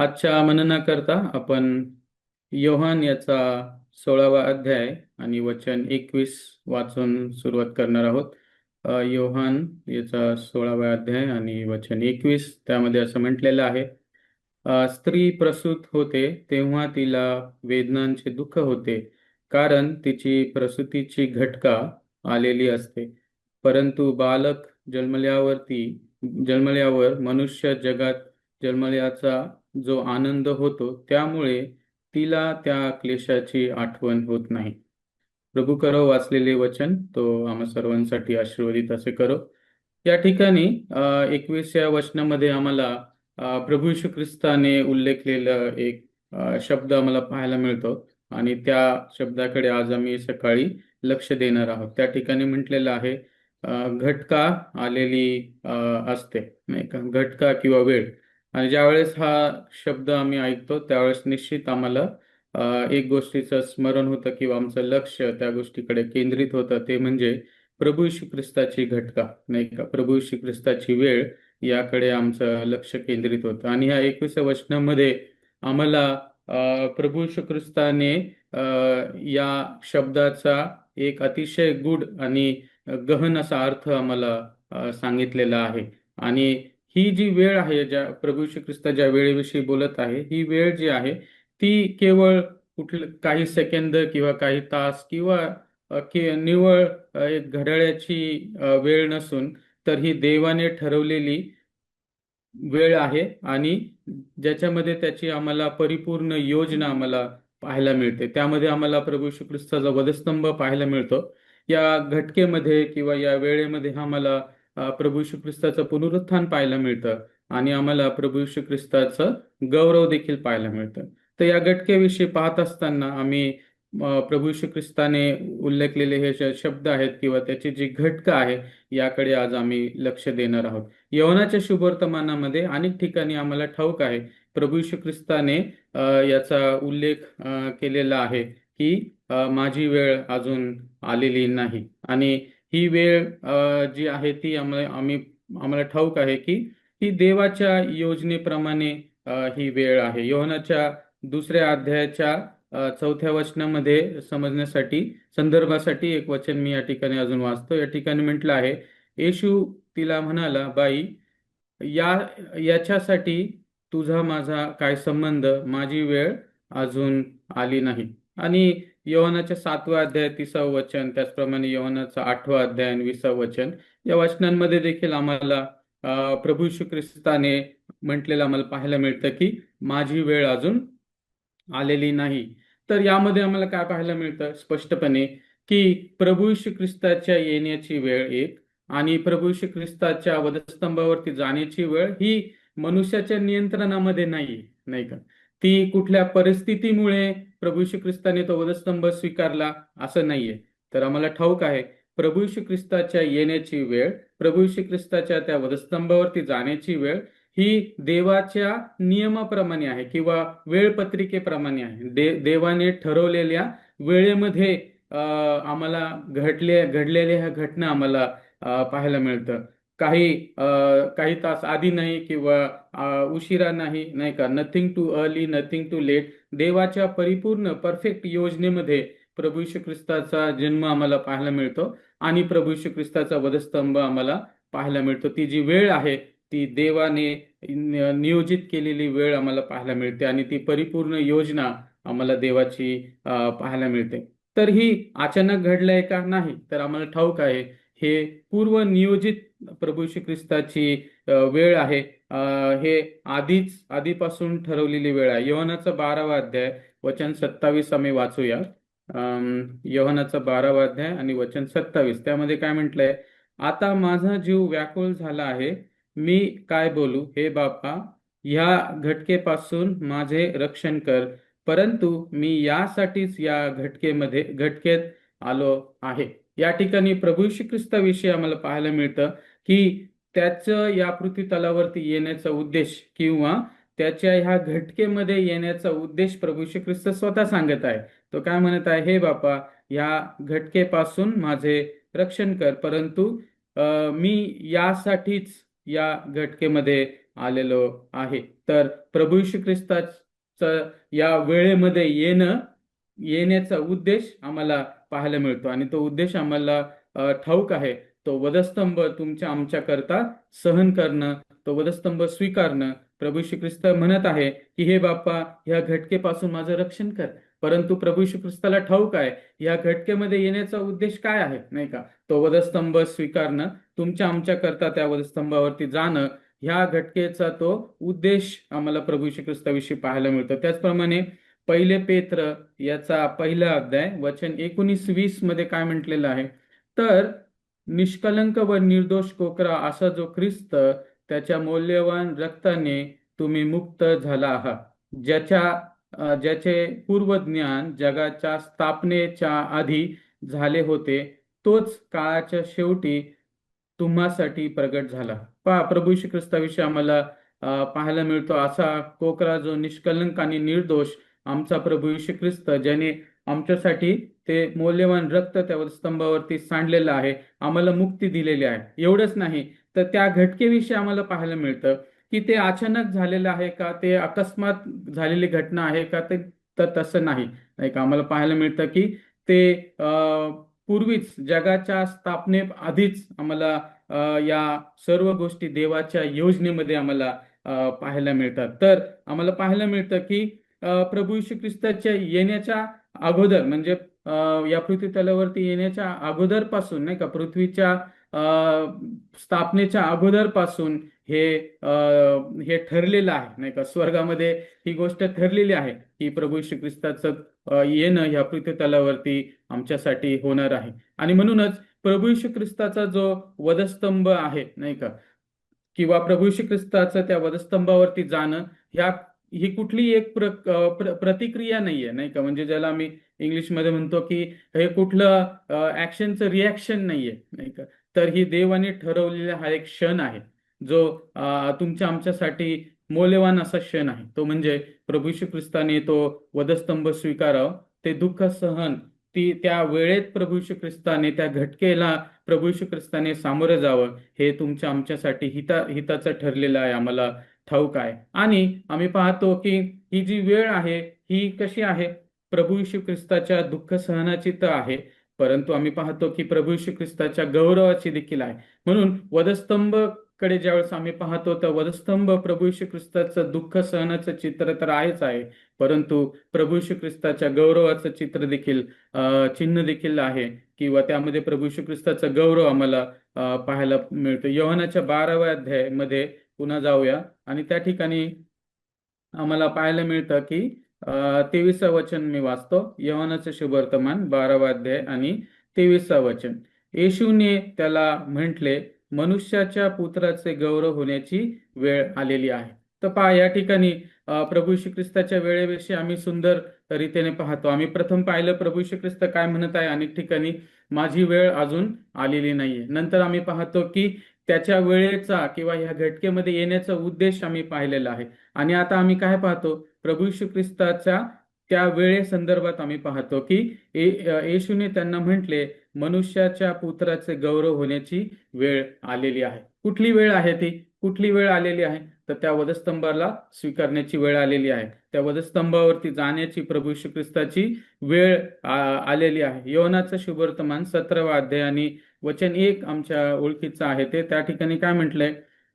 आजच्या मननाकरता आपण योहान याचा 16वा अध्याय आणि वचन 21 वाचून सुरुवात करणार आहोत. योहान याचा 16वा अध्याय आणि वचन 21 त्यामध्ये असं म्हटलेलं आहे. स्त्री प्रसूत होते तेव्हा तिला वेदनांचे दुःख होते, कारण तिची प्रसूतीची घटका आलेली असते. परंतु बालक जन्मल्यावर मनुष्य जगात जन्मल्याचा जो आनंद होतो त्यामुळे तिला त्या क्लेशाची आठवण होत नाही. प्रभू करो वाचलेले वचन तो आम्हा सर्वांसाठी आशीर्वादित असे करो. या ठिकाणी 21व्या वचनामध्ये आम्हाला प्रभू येशू ख्रिस्ताने उल्लेखलेला एक शब्द आम्हाला पाहायला मिळतो आणि त्या शब्दाकडे आज आम्ही सकाळी लक्ष देणार आहोत. त्या ठिकाणी म्हटलेलं आहे घटका आलेली असते, नाही का, घटका किंवा वेळ. आणि ज्यावेळेस हा शब्द आम्ही ऐकतो त्यावेळेस निश्चित आम्हाला एक गोष्टीचं स्मरण होतं किंवा आमचं लक्ष त्या गोष्टीकडे केंद्रित होतं, ते म्हणजे प्रभू येशू ख्रिस्ताची घटका, नाही का, प्रभू येशू ख्रिस्ताची वेळ याकडे आमचं लक्ष केंद्रित होतं. आणि ह्या 21व्या वचनामध्ये आम्हाला प्रभू येशू ख्रिस्ताने या शब्दाचा एक अतिशय गूढ आणि गहन असा अर्थ आम्हाला सांगितलेला आहे. आणि ही जी वेळ आहे, ज्या प्रभू येशू ख्रिस्त ज्या वेळेविषयी बोलत आहे, ही वेळ जी आहे ती केवळ कुठले काही सेकंद किंवा काही तास किंवा निव्वळ एक घड्याळाची वेळ नसून तर ही देवाने ठरवलेली वेळ आहे आणि ज्याच्यामध्ये त्याची आम्हाला परिपूर्ण योजना आम्हाला पाहायला मिळते. त्यामध्ये आम्हाला प्रभू येशू ख्रिस्ताचा वधस्तंभ पाहायला मिळतो. या घटकेमध्ये किंवा या वेळेमध्ये आम्हाला प्रभू येशू ख्रिस्ताचं पुनरुत्थान पाहायला मिळतं आणि आम्हाला प्रभू येशू ख्रिस्ताचं गौरव देखील पाहायला मिळतं. तर या घटकेविषयी पाहत असताना आम्ही प्रभू येशू ख्रिस्ताने उल्लेखलेले हे शब्द आहेत किंवा त्याची जी घटका आहे याकडे आज आम्ही लक्ष देणार आहोत. यवनाच्या शुभवर्तमानामध्ये अनेक ठिकाणी आम्हाला ठाऊक आहे प्रभू येशू ख्रिस्ताने याचा उल्लेख केलेला आहे की माझी वेळ अजून आलेली नाही. आणि ही वेळ जी आहे ती आम्हाला ठाऊक आहे की ही देवाच्या योजनेप्रमाणे ही वेळ आहे. योहानाच्या 2ऱ्या अध्यायाच्या 4थ्या वचनामध्ये समजण्यासाठी संदर्भासाठी एक वचन मी या ठिकाणी अजून वाचतो. या ठिकाणी म्हटलं आहे, येशू तिला म्हणाला, बाई, याच्यासाठी तुझा माझा काय संबंध? माझी वेळ अजून आली नाही. आणि योहानाच्या 7व्या अध्याय 30वं वचन, त्याचप्रमाणे योहानाचा 8वा अध्याय 20वं वचन, या वचनांमध्ये देखील आम्हाला प्रभू येशू ख्रिस्ताने म्हटलेलं आम्हाला पाहायला मिळतं की माझी वेळ अजून आलेली नाही. तर यामध्ये आम्हाला काय पाहायला मिळतं स्पष्टपणे की प्रभू येशू ख्रिस्ताच्या येण्याची वेळ एक आणि प्रभू येशू ख्रिस्ताच्या वधस्तंभावरती जाण्याची वेळ ही मनुष्याच्या नियंत्रणामध्ये नाही, नाही का. ती कुठल्या परिस्थितीमुळे प्रभू येशू ख्रिस्ताने तो वधस्तंभ स्वीकारला असं नाहीये. तर आम्हाला ठाऊक आहे प्रभू येशू ख्रिस्ताच्या येण्याची वेळ, प्रभू येशू ख्रिस्ताच्या त्या वधस्तंभावरती जाण्याची वेळ ही देवाच्या नियमाप्रमाणे आहे किंवा वेळपत्रिकेप्रमाणे आहे. देवाने ठरवलेल्या वेळेमध्ये आम्हाला घडलेल्या ह्या घटना आम्हाला पाहायला मिळतं. काही तास आधी नाही किंवा उशिरा नाही, नाही का. Nothing too early, nothing too late. देवाच्या परिपूर्ण परफेक्ट योजनेमध्ये प्रभू येशू ख्रिस्ताचा जन्म आम्हाला पाहायला मिळतो आणि प्रभू येशू ख्रिस्ताचा वधस्तंभ आम्हाला पाहायला मिळतो. ती जी वेळ आहे ती देवाने नियोजित केलेली वेळ आम्हाला पाहायला मिळते आणि ती परिपूर्ण योजना आम्हाला देवाची पाहायला मिळते. तर ही अचानक घडलंय का? नाही. तर आम्हाला ठाऊक आहे हे पूर्व नियोजित प्रभू येशू ख्रिस्ताची वेळ आहे. हे आधीपासून ठरवलेली वेळ आहे. योहानाचा 12वा अध्याय वचन 27 आम्ही वाचूया. योहानाचा 12वा अध्याय आणि वचन 27, त्यामध्ये काय म्हटलंय? आता माझा जीव व्याकुळ झाला आहे, मी काय बोलू? हे बापा, ह्या घटकेपासून माझे रक्षण कर. परंतु मी यासाठीच या घटकेत आलो आहे. या ठिकाणी प्रभू येशू ख्रिस्ताविषयी आम्हाला पाहायला मिळतं की त्याचं या पृथ्वी तलावरती येण्याचा उद्देश किंवा त्याच्या ह्या घटकेमध्ये येण्याचा उद्देश प्रभू येशू ख्रिस्त स्वतः सांगत आहे. तो काय म्हणत आहे? हे बापा, या घटकेपासून माझे रक्षण कर. परंतु मी यासाठीच या घटकेमध्ये आलेलो आहे. तर प्रभू येशू ख्रिस्ताचं या वेळेमध्ये येण्याचा उद्देश आम्हाला पाहायला मिळतो आणि तो उद्देश आम्हाला ठाऊक आहे. तो वधस्तंभ तुमच्या आमच्या करता सहन करणं, तो वधस्तंभ स्वीकारणं. प्रभू येशू ख्रिस्त म्हणत आहे की हे बाप्पा, ह्या घटकेपासून माझं रक्षण कर. परंतु प्रभू येशू ख्रिस्ताला ठाऊक आहे या घटकेमध्ये येण्याचा उद्देश काय आहे, नाही का? तो वधस्तंभ स्वीकारणं, तुमच्या आमच्या करता त्या वधस्तंभावरती जाणं, ह्या घटकेचा तो उद्देश आम्हाला प्रभू येशू ख्रिस्ताविषयी पाहायला मिळतो. त्याचप्रमाणे पहिले पेत्र याचा पहिला अध्याय वचन 19-20 मध्ये काय म्हटलेलं आहे, तर निष्कलंक व निर्दोष कोकरा असा जो ख्रिस्त, त्याच्या मौल्यवान रक्ताने तुम्ही मुक्त झाला आहात, ज्याचे पूर्वज्ञान जगाच्या स्थापनेच्या आधी झाले होते, तोच काळाच्या शेवटी तुम्हासाठी प्रगट झाला. पहा, प्रभू श्री ख्रिस्ताविषयी आम्हाला पाहायला मिळतो असा कोकरा जो निष्कलंक आणि निर्दोष आमचा प्रभू येशू ख्रिस्त, ज्याने आमच्यासाठी ते मौल्यवान रक्त त्या स्तंभावरती सांडलेलं आहे, आम्हाला मुक्ती दिलेली आहे. एवढंच नाही तर त्या घटकेविषयी आम्हाला पाहायला मिळतं की ते अचानक झालेलं आहे का, ते अकस्मात झालेली घटना आहे का, ते तर तसं नाही, नाही का? आम्हाला पाहायला मिळतं की ते पूर्वीच जगाच्या स्थापने आधीच आम्हाला या सर्व गोष्टी देवाच्या योजनेमध्ये आम्हाला पाहायला मिळतात. तर आम्हाला पाहायला मिळतं की प्रभू येशू ख्रिस्ताच्या येण्याच्या अगोदर, म्हणजे या पृथ्वी तलावरती येण्याच्या अगोदरपासून, नाही का, पृथ्वीच्या स्थापनेच्या अगोदरपासून हे ठरलेलं आहे, नाही का? स्वर्गामध्ये ही गोष्ट ठरलेली आहे की प्रभू येशू ख्रिस्ताचं येणं ह्या पृथ्वी तलावरती आमच्यासाठी होणार आहे. आणि म्हणूनच प्रभू येशू ख्रिस्ताचा जो वधस्तंभ आहे, नाही का, किंवा प्रभू येशू ख्रिस्ताचं त्या वधस्तंभावरती जाणं, ही कुठली एक प्रतिक्रिया नाहीये, नाही का? म्हणजे ज्याला आम्ही इंग्लिशमध्ये म्हणतो की हे कुठलं ऍक्शनचं रिॲक्शन नाहीये, नाही का? तर ही देवाने ठरवलेला हा एक क्षण आहे, जो तुमच्या आमच्यासाठी मौल्यवान असा क्षण आहे. तो म्हणजे प्रभू येशू ख्रिस्ताने तो वधस्तंभ स्वीकारावं, ते दुःख सहन, त्या वेळेत प्रभू येशू ख्रिस्ताने त्या घटकेला प्रभू येशू ख्रिस्ताने सामोरं जावं, हे तुमच्या आमच्यासाठी हिताचं ठरलेलं आहे, आम्हाला ठाऊक आहे. आणि आम्ही पाहतो की ही जी वेळ आहे ही कशी आहे, प्रभू येशू ख्रिस्ताच्या दुःख सहनाची तर आहे, परंतु आम्ही पाहतो की प्रभू येशू ख्रिस्ताच्या गौरवाची देखील आहे. म्हणून वधस्तंभ कडे ज्यावेळेस आम्ही पाहतो तर वधस्तंभ प्रभू येशू ख्रिस्ताचं दुःख सहनाचं चित्र तर आहेच आहे, परंतु प्रभू येशू ख्रिस्ताच्या गौरवाचं चित्र देखील, चिन्ह देखील आहे, किंवा त्यामध्ये प्रभू येशू ख्रिस्ताचा गौरव आम्हाला पाहायला मिळतो. योहानाच्या 12व्या अध्यायामध्ये पुन्हा जाऊया आणि त्या ठिकाणी आम्हाला पाहायला मिळतं की 23 वचन मी वाचतो. योहानाचे शुभवर्तमान 12वा अध्याय आणि 23 वचन. येशूने त्याला म्हटले, मनुष्याच्या पुत्राचे गौरव होण्याची वेळ आलेली आहे. तर पहा, या ठिकाणी प्रभू येशू ख्रिस्ताच्या वेळेविषयी आम्ही सुंदर रीतीने पाहतो. आम्ही प्रथम पाहिलं प्रभू येशू ख्रिस्त काय म्हणत आहे अनेक ठिकाणी, माझी वेळ अजून आलेली नाहीये. नंतर आम्ही पाहतो की त्याच्या वेळेचा किंवा ह्या घटकेमध्ये येण्याचा उद्देश आम्ही पाहिलेला आहे. आणि आता आम्ही काय पाहतो, प्रभू येशू ख्रिस्ताच्या त्या वेळे संदर्भात आम्ही पाहतो की येशूने त्यांना म्हटले, मनुष्याच्या पुत्राचे गौरव होण्याची वेळ आलेली आहे. कुठली वेळ आहे ती? कुठली वेळ आलेली आहे? तर त्या वधस्तंभाला स्वीकारण्याची वेळ आलेली आहे, त्या वधस्तंभावरती जाण्याची प्रभू येशू ख्रिस्ताची वेळ आलेली आहे. योहानाचं शुभवर्तमान 17वा अध्याय आणि वचन 1 आमच्या ओळखीचं आहे. ते त्या ठिकाणी काय म्हटलंय,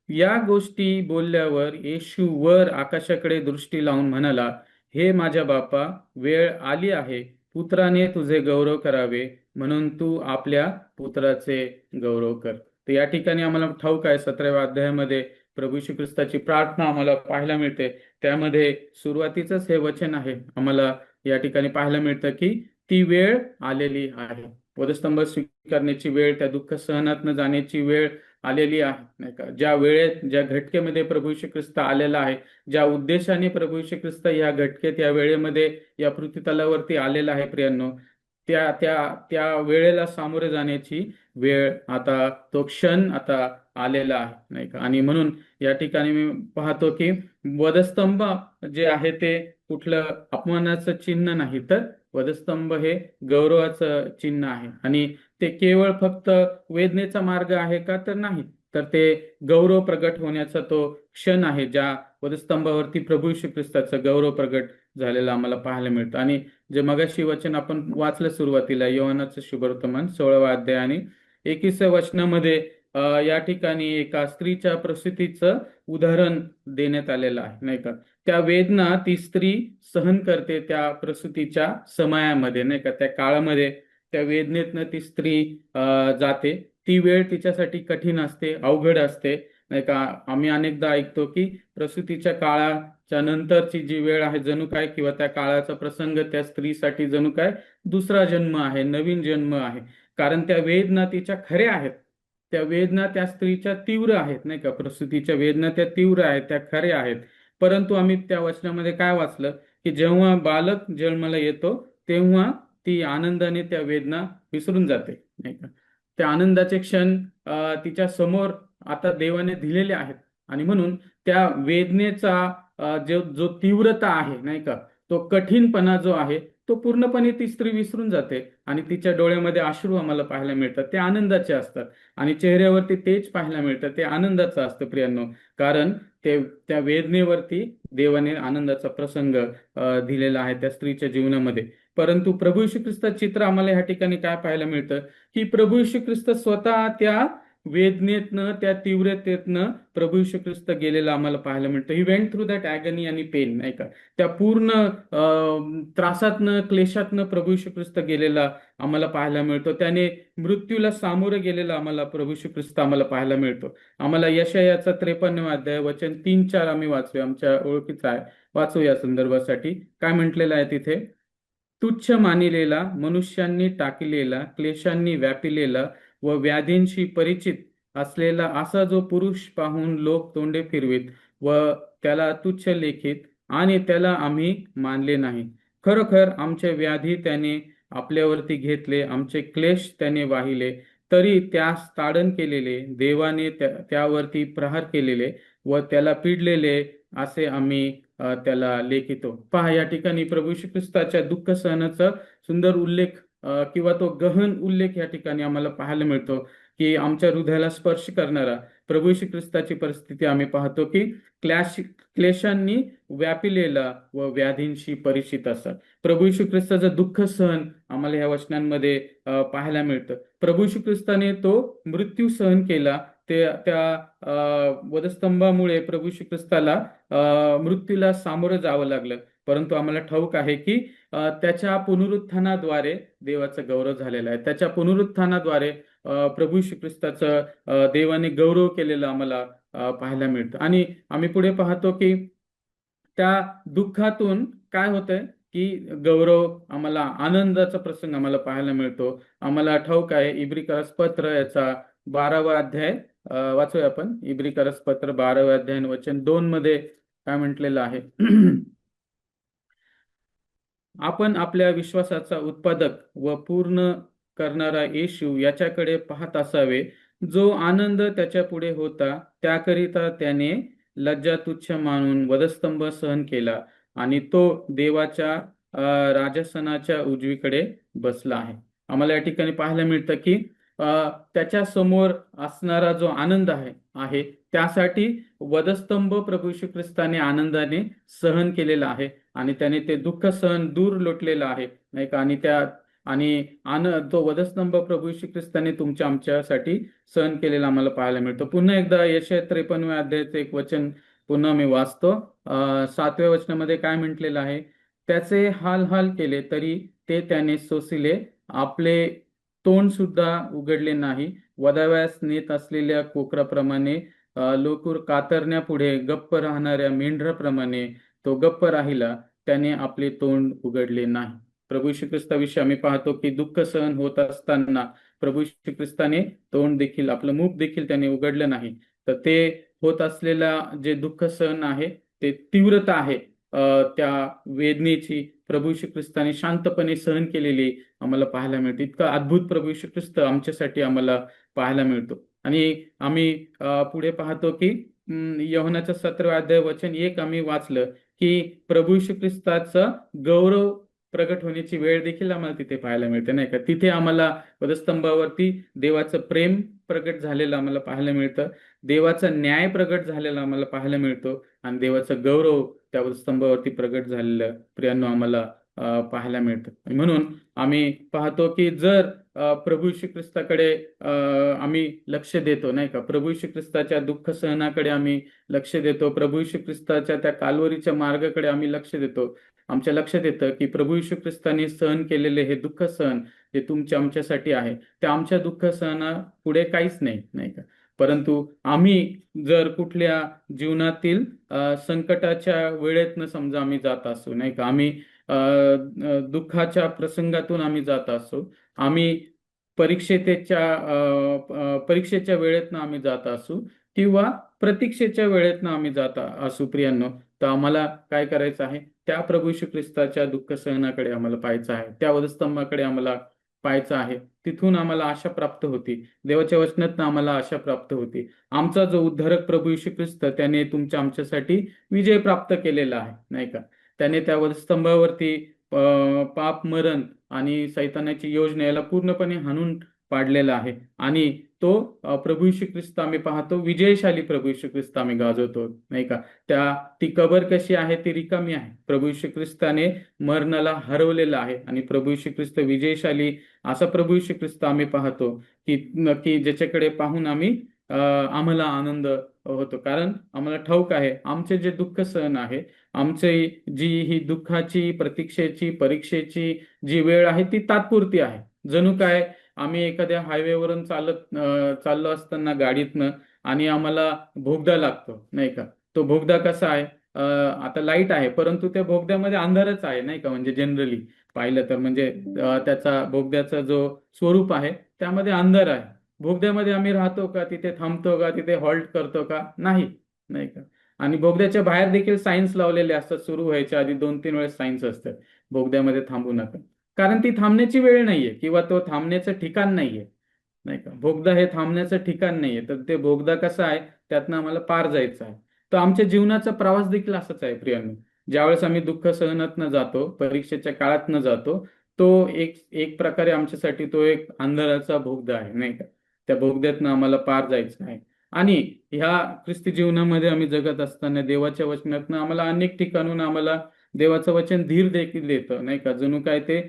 या गोष्टी बोलल्यावर येशू वर आकाशाकडे दृष्टी लावून म्हणाला, हे माझ्या बापा, वेळ आली आहे, पुत्राने तुझे गौरव करावे, म्हणून तू आपल्या पुत्राचे गौरव कर. तर या ठिकाणी आम्हाला ठाऊक आहे 17व्या अध्यायामध्ये प्रभू श्री ख्रिस्ताची प्रार्थना आम्हाला पाहायला मिळते. त्यामध्ये सुरुवातीच हे वचन आहे, आम्हाला या ठिकाणी पाहायला मिळतं की ती वेळ आलेली आहे, वधस्तंभ स्वीकारण्याची वेळ, त्या दुःख सहनातनं जाण्याची वेळ आलेली आहे, नाही का? ज्या वेळेत, ज्या घटकेमध्ये प्रभू येशू ख्रिस्त आलेला आहे, ज्या उद्देशाने प्रभू येशू ख्रिस्त या घटकेत, या वेळेमध्ये, या पृथ्वी तलावरती आलेला आहे प्रियांनो, त्या त्या त्या वेळेला सामोरे जाण्याची वेळ, आता तो क्षण आता आलेला आहे, नाही का? आणि म्हणून या ठिकाणी मी पाहतो की वधस्तंभ जे आहे ते कुठलं अपमानाचं चिन्ह नाही, तर वधस्तंभ हे गौरवाचं चिन्ह आहे. आणि ते केवळ फक्त वेदनेचा मार्ग आहे का? तर नाही. तर ते गौरव प्रगट होण्याचा तो क्षण आहे, ज्या वधस्तंभावरती प्रभू येशू ख्रिस्ताचं गौरव प्रगट झालेलं आम्हाला पाहायला मिळतं. आणि जे मगाशी वचन आपण वाचलं सुरुवातीला, योहानाचं शुभवर्तमान 16वा अध्याय आणि 21व्या वचनामध्ये या ठिकाणी एका स्त्रीच्या प्रसूतीचं उदाहरण देण्यात आलेलं आहे, नाही का. त्या वेदना ती स्त्री सहन करते त्या प्रसूतीच्या समयामध्ये, नाही का. त्या काळामध्ये त्या वेदनेतनं ती स्त्री जाते. ती वेळ तिच्यासाठी कठीण असते, अवघड असते, नाही का. आम्ही अनेकदा ऐकतो की प्रसूतीच्या काळाच्या नंतरची जी वेळ आहे जणू काय, किंवा त्या काळाचा प्रसंग त्या स्त्रीसाठी जणू काय दुसरा जन्म आहे, नवीन जन्म आहे. कारण त्या वेदना तिच्या खऱ्या आहेत, त्या वेदना त्या स्त्रीच्या तीव्र आहेत, नाही का. प्रसूतीच्या वेदना त्या तीव्र आहेत, त्या खऱ्या आहेत. परंतु आम्ही त्या वचनामध्ये काय वाचलं की जेव्हा बालक जन्माला येतो तेव्हा ती आनंदाने त्या वेदना विसरून जाते, नाही का. त्या आनंदाचे क्षण तिच्या समोर आता देवाने दिलेले आहेत. आणि म्हणून त्या वेदनेचा जो जो तीव्रता आहे, नाही का, तो कठीणपणा जो आहे तो पूर्णपणे ती स्त्री विसरून जाते. आणि तिच्या डोळ्यामध्ये अश्रू आम्हाला पाहायला मिळतात, ते आनंदाचे असतात. आणि चेहऱ्यावरती तेच पाहायला मिळतं, ते आनंदाचं असतं प्रियांनो. कारण ते त्या वेदनेवरती देवाने आनंदाचा प्रसंग दिलेला आहे त्या स्त्रीच्या जीवनामध्ये. परंतु प्रभू येशू ख्रिस्ताचं चित्र आम्हाला ह्या ठिकाणी काय पाहायला मिळतं की प्रभू येशू ख्रिस्त स्वतः त्या वेदनेतनं, त्या तीव्रतेतनं प्रभू येशू ख्रिस्त गेलेला आम्हाला पाहायला मिळतं. ही वेंट थ्रू दॅट ॲगनी आणि पेन, नाही का. त्या पूर्ण त्रासातनं, क्लेशातनं प्रभू येशू ख्रिस्त गेलेला आम्हाला पाहायला मिळतो. त्याने मृत्यूला सामोरं गेलेला आम्हाला प्रभू येशू ख्रिस्त आम्हाला पाहायला मिळतो. आम्हाला यशायाचा 53वा अध्याय वचन 3-4 आम्ही वाचूया, आमच्या ओळखीचा आहे, वाचू या संदर्भासाठी. काय म्हटलेलं आहे तिथे? तुच्छ मानिलेला, मनुष्यांनी टाकलेला, क्लेशांनी व्यापिलेला व व्याधींशी परिचित असलेला असा जो पुरुष पाहून लोक तोंडे फिरवीत व त्याला तुच्छ लेखीत, आणि त्याला आम्ही मानले नाही. खरोखर आमचे व्याधी त्याने आपल्यावरती घेतले, आमचे क्लेश त्याने वाहिले. तरी त्यास ताडण केलेले, देवाने त्यावरती प्रहार केलेले व त्याला पिडलेले असे आम्ही त्याला लेखितो. पहा, या ठिकाणी प्रभू येशू ख्रिस्ताच्या दुःख सहनाचा सुंदर उल्लेख किंवा तो गहन उल्लेख या ठिकाणी आम्हाला पाहायला मिळतो की आमच्या हृदयाला स्पर्श करणारा प्रभू येशू ख्रिस्ताची परिस्थिती आम्ही पाहतो की क्लेशांनी व्यापिलेला व व्याधींशी परिचित असतात. प्रभू येशू ख्रिस्ताचं दुःख सहन आम्हाला या वचनांमध्ये पाहायला मिळतं. प्रभू येशू ख्रिस्ताने तो मृत्यू सहन केला. त्या वधस्तंभामुळे प्रभू येशू ख्रिस्ताला मृत्यूला सामोरं जावं लागलं. परंतु आम्हाला ठाऊक आहे की त्याच्या पुनरुत्थानाद्वारे देवाचा गौरव झालेला आहे. त्याच्या पुनरुत्थानाद्वारे प्रभू येशू ख्रिस्ताचं देवाने गौरव केलेलं आम्हाला पाहायला मिळतं. आणि आम्ही पुढे पाहतो की त्या दुःखातून काय होतंय की गौरव, आम्हाला आनंदाचा प्रसंग आम्हाला पाहायला मिळतो. आम्हाला ठाऊक आहे इब्रिकरास पत्र याचा 12वा अध्याय वाचूया आपण. इब्रिकरास पत्र 12व्या अध्याय वचन 2 मध्ये काय म्हटलेलं आहे? आपण आपल्या विश्वासाचा उत्पादक व पूर्ण करणारा येशू याच्याकडे पाहत असावे, जो आनंद त्याच्या पुढे होता त्याकरिता त्याने लज्जा तुच्छ मानून वधस्तंभ सहन केला आणि तो देवाच्या राजसनाच्या उजवीकडे बसला आहे. आम्हाला या ठिकाणी पाहायला मिळतं की त्याच्या समोर असणारा जो आनंद आहे त्यासाठी वधस्तंभ प्रभू येशू ख्रिस्ताने आनंदाने सहन केलेला आहे. आणि त्याने ते दुःख सहन दूर लोटलेलं आहे, नाही का. आणि तो वधस्तंभ प्रभू येशू ख्रिस्ताने तुमच्या आमच्यासाठी सहन केलेला आम्हाला पाहायला मिळतो. पुन्हा एकदा यशाया 53व्या अध्यायाचं एक वचन पुन्हा मी वाचतो. 7व्या वचनामध्ये काय म्हटलेलं आहे? त्याचे हाल हाल केले तरी ते त्याने सोसिले, आपले तोंड सुद्धा उघडले नाही. वधाव्यास नेत असलेल्या कोकराप्रमाणे, लोकूर कातरण्यापुढे गप्प राहणाऱ्या मेंढराप्रमाणे तो गप्प राहिला, त्याने आपले तोंड उघडले नाही. प्रभू येशू ख्रिस्ताविषयी आम्ही पाहतो की दुःख सहन होत असताना प्रभू येशू ख्रिस्ताने तोंड देखील, आपलं मुख देखील त्याने उघडलं नाही. तर ते होत असलेला जे दुःख सहन आहे, ते तीव्रता आहे त्या वेदनेची प्रभू येशू ख्रिस्ताने शांतपणे सहन केलेली आम्हाला पाहायला मिळते. इतका अद्भुत प्रभू येशू ख्रिस्त आमच्यासाठी आम्हाला पाहायला मिळतो. आणि आम्ही पुढे पाहतो की योहानाचा 17वा अध्याय वचन 1 आम्ही वाचलं की प्रभू येशू ख्रिस्ताचा गौरव प्रगट होण्याची वेळ देखील आम्हाला तिथे पाहायला मिळते, नाही का. तिथे आम्हाला वधस्तंभावरती देवाचं प्रेम प्रगट झालेलं आम्हाला पाहायला मिळतं, देवाचा न्याय प्रगट झालेला आम्हाला पाहायला मिळतो, आणि देवाचा गौरव त्या वधस्तंभावरती प्रगट झालेलं प्रियांनो आम्हाला पाहायला मिळतं. म्हणून आम्ही पाहतो की जर प्रभू येशू ख्रिस्ताकडे आम्ही लक्ष देतो, नाही का, प्रभू येशू ख्रिस्ताच्या दुःख सहनाकडे आम्ही लक्ष देतो, प्रभू येशू ख्रिस्ताच्या त्या काल्वरीच्या मार्गाकडे आम्ही लक्ष देतो, आमच्या लक्षात येतं की प्रभू येशू ख्रिस्ताने सहन केलेले हे दुःख सहन जे तुमच्या आमच्यासाठी आहे, ते आमच्या दुःख सहना पुढे काहीच नाही, नाही का. परंतु आम्ही जर कुठल्या जीवनातील संकटाच्या वेळेतनं समजा आम्ही जात असू, नाही का, आम्ही दुःखाच्या प्रसंगातून आम्ही जात असू, आम्ही परीक्षेच्या वेळेतनं आम्ही जात असू, किंवा प्रतीक्षेच्या वेळेतनं आम्ही जात असू प्रियांनो, तर आम्हाला काय करायचं आहे, त्या प्रभू येशू ख्रिस्ताच्या दुःख सहनाकडे आम्हाला पाहायचं आहे, त्या वधस्तंभाकडे आम्हाला पाहायचं आहे. तिथून आम्हाला आशा प्राप्त होती, देवाच्या वचनातनं आम्हाला आशा प्राप्त होती. आमचा जो उद्धारक प्रभू येशू ख्रिस्त, त्याने तुमच्या आमच्यासाठी विजय प्राप्त केलेला आहे, नाही का. त्याने त्या वधस्तंभावरती पाप, मरण आणि सैतानाची योजना याला पूर्णपणे हाणून पाडलेला आहे, आणि तो प्रभू येशू ख्रिस्त आम्ही पाहतो, विजयशाली प्रभू येशू ख्रिस्त आम्ही गाजवतो, नाही का. ती कबर कशी आहे, ती रिकामी आहे. प्रभू येशू ख्रिस्ताने मरणाला हरवलेलं आहे, आणि प्रभू येशू ख्रिस्त विजयशाली असा प्रभू येशू ख्रिस्त आम्ही पाहतो, की ज्याच्याकडे पाहून आम्हाला आनंद होतो. कारण आम्हाला ठाऊक आहे आमचे जे दुःख सहन आहे, आमचे ही दुःखाची, प्रतीक्षेची, परीक्षेची जी वेळ आहे ती तात्पुरती आहे. जणू काय आम्ही एखाद्या हायवेवरून चाललो असताना गाडीतनं, आणि आम्हाला भोगदा लागतो, नाही का. तो भोगदा कसा आहे, आता लाईट आहे परंतु त्या भोगद्यामध्ये अंधारच आहे, नाही का. म्हणजे जनरली पाहिलं तर म्हणजे त्याचा भोगद्याचा जो स्वरूप आहे त्यामध्ये अंधार आहे. भोगद्यामध्ये आम्ही राहतो का, तिथे थांबतो का, तिथे हॉल्ट करतो का, नाही, नाही का. आणि बोगद्याच्या बाहेर देखील सायन्स लावलेले असतात, सुरू व्हायच्या आधी 2-3 वेळेस सायन्स असतात, बोगद्यामध्ये थांबू नका. कारण ती थांबण्याची वेळ नाहीये, किंवा तो थांबण्याचं ठिकाण नाहीये, नाही का. बोगदा हे थांबण्याचं ठिकाण नाहीये, तर ते बोगदा कसा आहे, त्यातनं आम्हाला पार जायचं आहे. तर आमच्या जीवनाचा प्रवास देखील असाच आहे प्रियांनो. ज्यावेळेस आम्ही दुःख सहनातनं जातो, परीक्षेच्या काळातनं जातो, तो एक प्रकारे आमच्यासाठी तो एक अंधाराचा बोगदा आहे, नाही का. त्या बोगद्यातनं आम्हाला पार जायचं आहे. आणि ह्या ख्रिस्ती जीवनामध्ये आम्ही जगत असताना देवाच्या वचनातनं आम्हाला अनेक ठिकाणून आम्हाला देवाचं वचन धीर देखील देतं, नाही का. जणू काय ते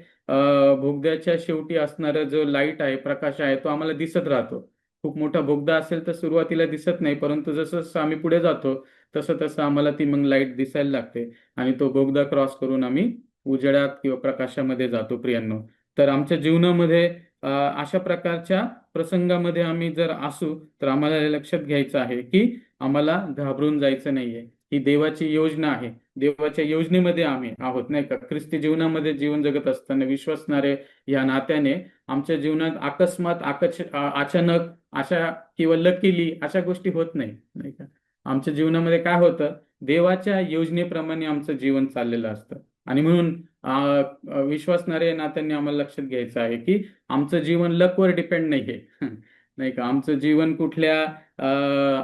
बोगद्याच्या शेवटी असणारा जो लाईट आहे, प्रकाश आहे, तो आम्हाला दिसत राहतो. खूप मोठा बोगदा असेल तर सुरुवातीला दिसत नाही, परंतु जसं जसं आम्ही पुढे जातो तसं तसं आम्हाला ती मग लाईट दिसायला लागते, आणि तो बोगदा क्रॉस करून आम्ही उजेडात किंवा प्रकाशामध्ये जातो प्रियांनो. तर आमच्या जीवनामध्ये अशा प्रकारच्या प्रसंगामध्ये आम्ही जर असू, तर आम्हाला हे लक्षात घ्यायचं आहे की आम्हाला घाबरून जायचं नाहीये. ही देवाची योजना आहे, देवाच्या योजनेमध्ये आम्ही आहोत, नाही का. ख्रिस्ती जीवनामध्ये जीवन जगत असताना विश्वसणारे या नात्याने आमच्या जीवनात अकस्मात अचानक अशा किंवा लकीली अशा गोष्टी होत नाही, नाही का. आमच्या जीवनामध्ये काय होतं, देवाच्या योजनेप्रमाणे आमचं जीवन चाललेलं असतं. आणि म्हणून विश्वासणाऱ्या नात्यांनी आम्हाला लक्षात घ्यायचं आहे की आमचं जीवन लकवर डिपेंड नाहीये. नाही का. आमचं जीवन कुठल्या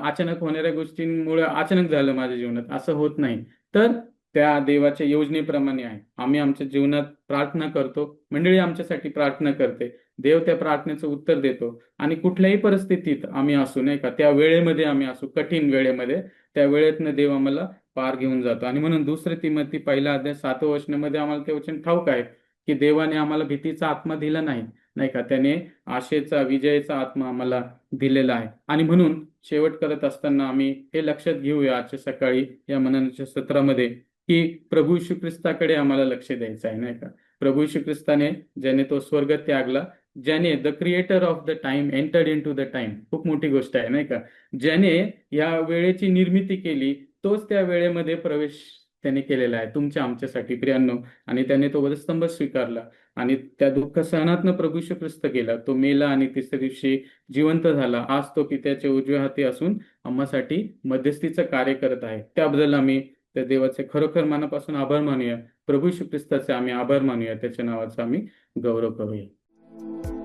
अचानक होणाऱ्या गोष्टींमुळे अचानक झालं माझ्या जीवनात असं होत नाही, तर त्या देवाच्या योजनेप्रमाणे आहे. आम्ही आमच्या जीवनात प्रार्थना करतो, मंडळी आमच्यासाठी प्रार्थना करते, देव त्या प्रार्थनेचं उत्तर देतो, आणि कुठल्याही परिस्थितीत आम्ही असू, नाही का, त्या वेळेमध्ये आम्ही असू, कठीण वेळेमध्ये, त्या वेळेतनं देव आम्हाला पार घेऊन जातो. आणि म्हणून 2 तिमोथी 1 अध्याय 7व्या वचनामध्ये आम्हाला ते वचन ठाऊक आहे की देवाने आम्हाला भीतीचा आत्मा दिला नाही, नाही का. त्याने आशेचा, विजयाचा आत्मा आम्हाला दिलेला आहे. आणि म्हणून शेवट करत असताना आम्ही हे लक्षात घेऊया आजच्या सकाळी या मननाच्या सत्रामध्ये, की प्रभू येशू ख्रिस्ताकडे आम्हाला लक्ष द्यायचं आहे, नाही का. प्रभू येशू ख्रिस्ताने, ज्याने तो स्वर्ग त्यागला, ज्याने the creator of the time entered into the time, खूप मोठी गोष्ट आहे, नाही का. ज्याने या वेळेची निर्मिती केली, तोच त्या वेळेमध्ये प्रवेश त्याने केलेला आहे तुमच्या आमच्यासाठी प्रियांनो. आणि त्याने तो वधस्तंभ स्वीकारला, आणि त्या दुःख सहनातनं प्रभू येशू ख्रिस्त गेला, तो मेला आणि तिसऱ्या दिवशी जिवंत झाला. आज तो पित्याच्या उजव्या हाती असून आम्हासाठी मध्यस्थीचं कार्य करत आहे. त्याबद्दल आम्ही त्या देवाचे खरोखर मनापासून आभार मानूया. प्रभू येशू ख्रिस्ताचे आम्ही आभार मानूया, त्याच्या नावाचा आम्ही गौरव करूया.